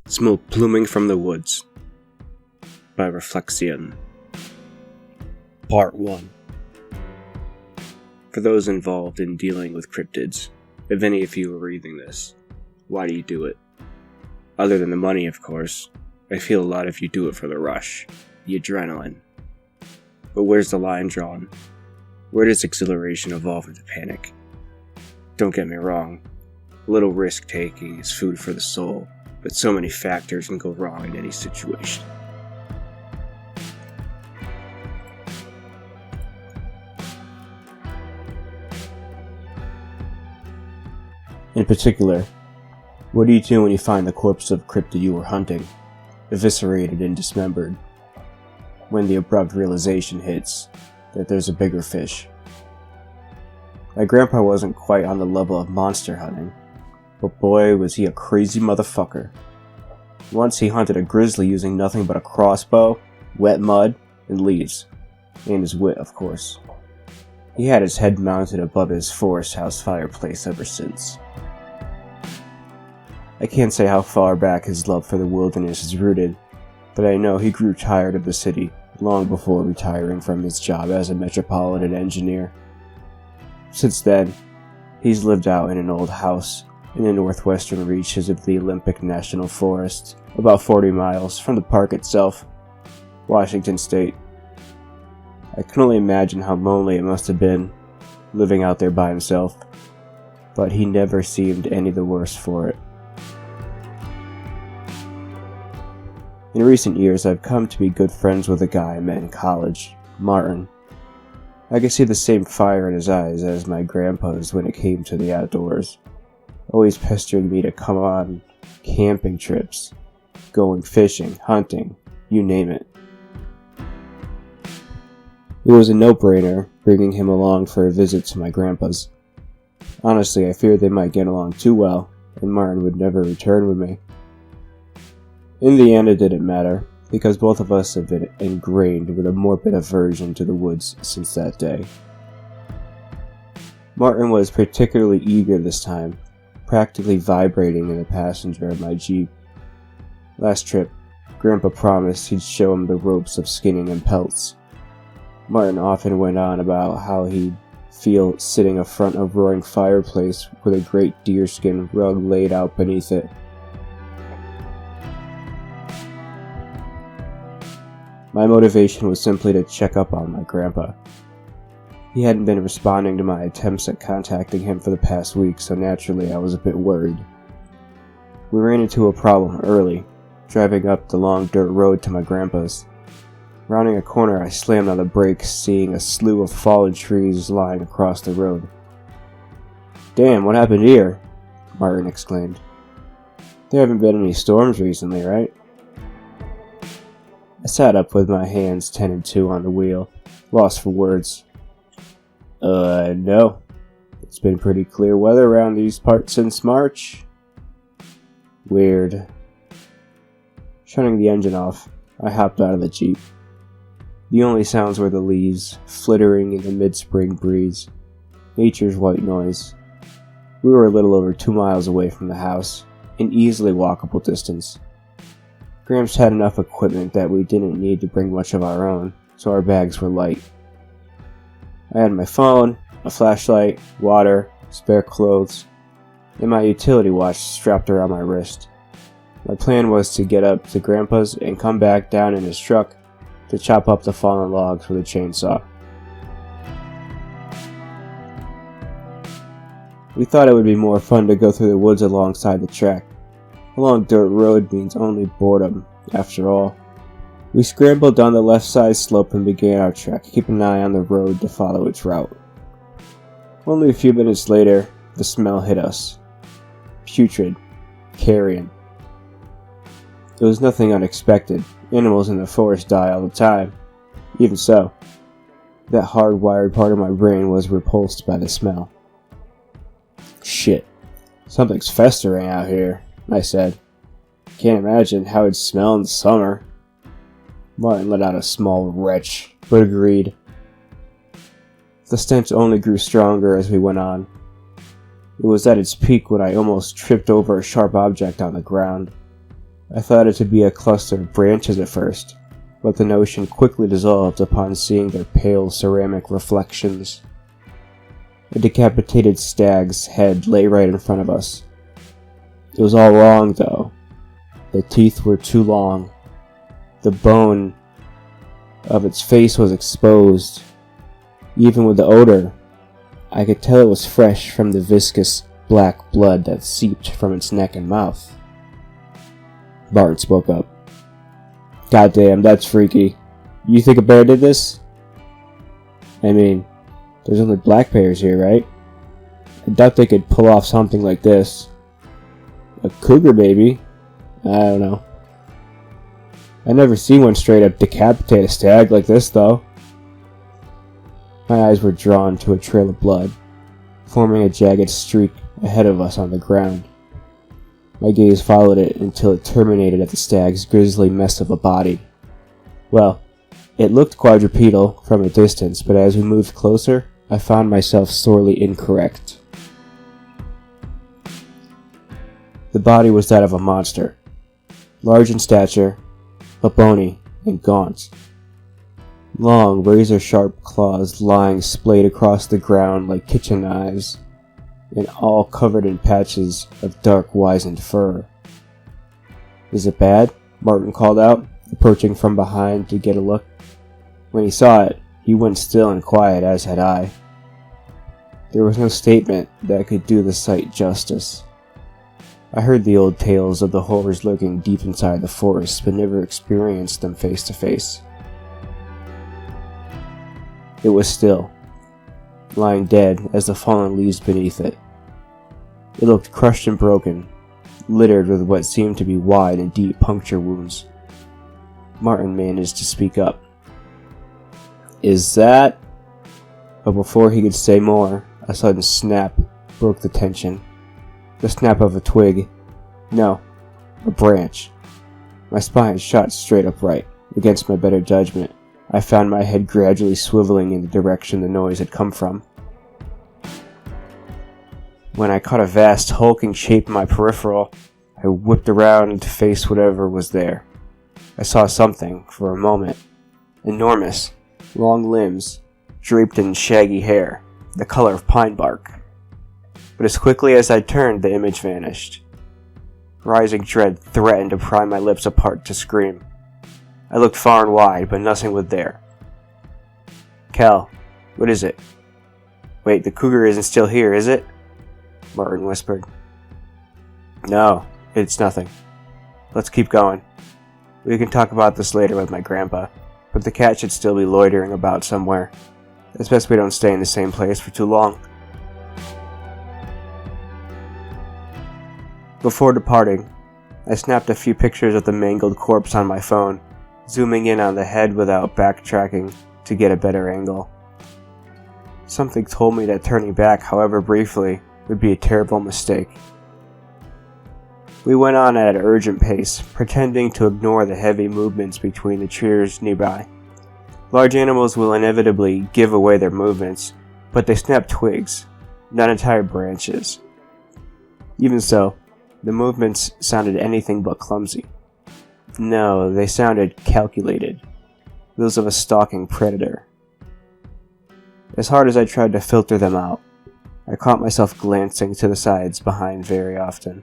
Smoke Pluming from the Woods by Reflexion. Part 1. For those involved in dealing with cryptids, if any of you are reading this, why do you do it? Other than the money, of course, I feel a lot of you do it for the rush, the adrenaline. But where's the line drawn? Where does exhilaration evolve into panic? Don't get me wrong, a little risk-taking is food for the soul, but so many factors can go wrong in any situation. In particular, what do you do when you find the corpse of a cryptid you were hunting, eviscerated and dismembered? When the abrupt realization hits that there's a bigger fish. My grandpa wasn't quite on the level of monster hunting, but boy was he a crazy motherfucker. Once he hunted a grizzly using nothing but a crossbow, wet mud, and leaves. And his wit, of course. He had his head mounted above his forest house fireplace ever since. I can't say how far back his love for the wilderness is rooted, but I know he grew tired of the city long before retiring from his job as a metropolitan engineer. Since then, he's lived out in an old house in the northwestern reaches of the Olympic National Forest, about 40 miles from the park itself, Washington State. I can only imagine how lonely it must have been, living out there by himself, but he never seemed any the worse for it. In recent years, I've come to be good friends with a guy I met in college, Martin. I could see the same fire in his eyes as my grandpa's when it came to the outdoors, always pestering me to come on camping trips, going fishing, hunting, you name it. It was a no-brainer bringing him along for a visit to my grandpa's. Honestly, I feared they might get along too well, and Martin would never return with me. In the end, it didn't matter, because both of us have been ingrained with a morbid aversion to the woods since that day. Martin was particularly eager this time, practically vibrating in the passenger of my Jeep. Last trip, Grandpa promised he'd show him the ropes of skinning and pelts. Martin often went on about how he'd feel sitting in front of a roaring fireplace with a great deerskin rug laid out beneath it. My motivation was simply to check up on my grandpa. He hadn't been responding to my attempts at contacting him for the past week, so naturally I was a bit worried. We ran into a problem early, driving up the long dirt road to my grandpa's. Rounding a corner, I slammed on the brakes, seeing a slew of fallen trees lying across the road. "Damn, what happened here?" Martin exclaimed. "There haven't been any storms recently, right?" I sat up with my hands 10 and 2 on the wheel, lost for words. No. It's been pretty clear weather around these parts since March." "Weird." Shutting the engine off, I hopped out of the Jeep. The only sounds were the leaves, flittering in the mid-spring breeze, nature's white noise. We were a little over 2 miles away from the house, an easily walkable distance. Gramps had enough equipment that we didn't need to bring much of our own, so our bags were light. I had my phone, a flashlight, water, spare clothes, and my utility watch strapped around my wrist. My plan was to get up to Grandpa's and come back down in his truck to chop up the fallen logs with a chainsaw. We thought it would be more fun to go through the woods alongside the track. A long dirt road means only boredom, after all. We scrambled down the left side slope and began our trek, keeping an eye on the road to follow its route. Only a few minutes later, the smell hit us. Putrid. Carrion. It was nothing unexpected. Animals in the forest die all the time. Even so, that hardwired part of my brain was repulsed by the smell. "Shit. Something's festering out here," I said. "Can't imagine how it'd smell in the summer." Martin let out a small retch, but agreed. The stench only grew stronger as we went on. It was at its peak when I almost tripped over a sharp object on the ground. I thought it to be a cluster of branches at first, but the notion quickly dissolved upon seeing their pale ceramic reflections. A decapitated stag's head lay right in front of us. It was all wrong, though. The teeth were too long. The bone of its face was exposed. Even with the odor, I could tell it was fresh from the viscous black blood that seeped from its neck and mouth. Martin spoke up. "Goddamn, that's freaky. You think a bear did this?" "I mean, there's only black bears here, right? I doubt they could pull off something like this." "A cougar, maybe. I don't know. I never seen one straight up decapitate a stag like this, though." My eyes were drawn to a trail of blood, forming a jagged streak ahead of us on the ground. My gaze followed it until it terminated at the stag's grisly mess of a body. Well, it looked quadrupedal from a distance, but as we moved closer, I found myself sorely incorrect. The body was that of a monster, large in stature, but bony and gaunt. Long, razor-sharp claws lying splayed across the ground like kitchen knives, and all covered in patches of dark wizened fur. "Is it bad?" Martin called out, approaching from behind to get a look. When he saw it, he went still and quiet, as had I. There was no statement that could do the sight justice. I heard the old tales of the horrors lurking deep inside the forest, but never experienced them face to face. It was still, lying dead as the fallen leaves beneath it. It looked crushed and broken, littered with what seemed to be wide and deep puncture wounds. Martin managed to speak up. "Is that..." But before he could say more, a sudden snap broke the tension. The snap of a twig. No, a branch. My spine shot straight upright. Against my better judgment, I found my head gradually swiveling in the direction the noise had come from. When I caught a vast, hulking shape in my peripheral, I whipped around to face whatever was there. I saw something, for a moment. Enormous, long limbs, draped in shaggy hair, the color of pine bark. But as quickly as I turned, the image vanished. Rising dread threatened to pry my lips apart to scream. I looked far and wide, but nothing was there. "Cal, what is it?" "Wait, the cougar isn't still here, is it?" Martin whispered. "No, it's nothing. Let's keep going. We can talk about this later with my grandpa, but the cat should still be loitering about somewhere. It's best we don't stay in the same place for too long." Before departing, I snapped a few pictures of the mangled corpse on my phone, zooming in on the head without backtracking to get a better angle. Something told me that turning back, however briefly, would be a terrible mistake. We went on at an urgent pace, pretending to ignore the heavy movements between the trees nearby. Large animals will inevitably give away their movements, but they snap twigs, not entire branches. Even so, the movements sounded anything but clumsy. No, they sounded calculated, those of a stalking predator. As hard as I tried to filter them out, I caught myself glancing to the sides behind very often.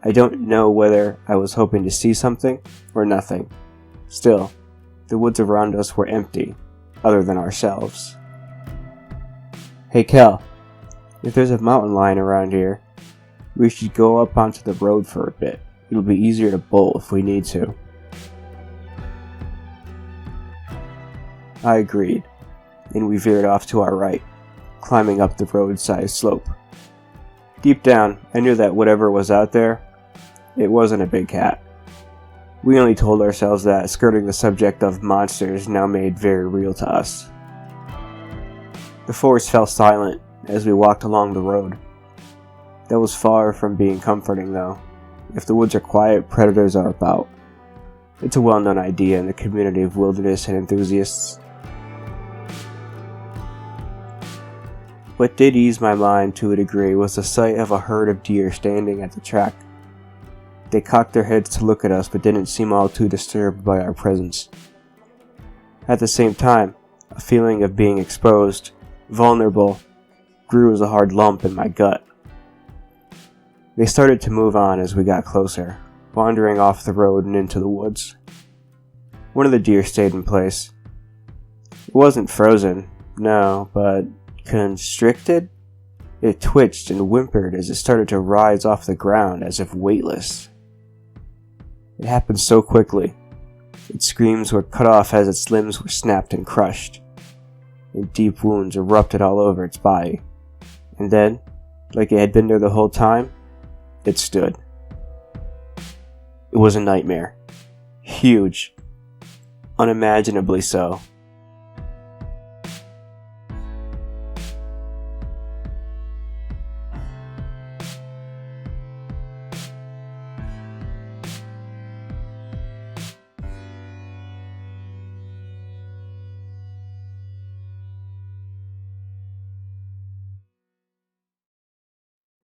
I don't know whether I was hoping to see something or nothing. Still, the woods around us were empty, other than ourselves. "Hey Cal, if there's a mountain lion around here, we should go up onto the road for a bit. It'll be easier to bolt if we need to." I agreed, and we veered off to our right, climbing up the roadside slope. Deep down, I knew that whatever was out there, it wasn't a big cat. We only told ourselves that, skirting the subject of monsters now made very real to us. The forest fell silent as we walked along the road. That was far from being comforting, though. If the woods are quiet, predators are about. It's a well-known idea in the community of wilderness and enthusiasts. What did ease my mind to a degree was the sight of a herd of deer standing at the track. They cocked their heads to look at us but didn't seem all too disturbed by our presence. At the same time, a feeling of being exposed, vulnerable, grew as a hard lump in my gut. They started to move on as we got closer, wandering off the road and into the woods. One of the deer stayed in place. It wasn't frozen, no, but constricted? It twitched and whimpered as it started to rise off the ground as if weightless. It happened so quickly. Its screams were cut off as its limbs were snapped and crushed, and deep wounds erupted all over its body. And then, like it had been there the whole time, it stood. It was a nightmare. Huge. Unimaginably so.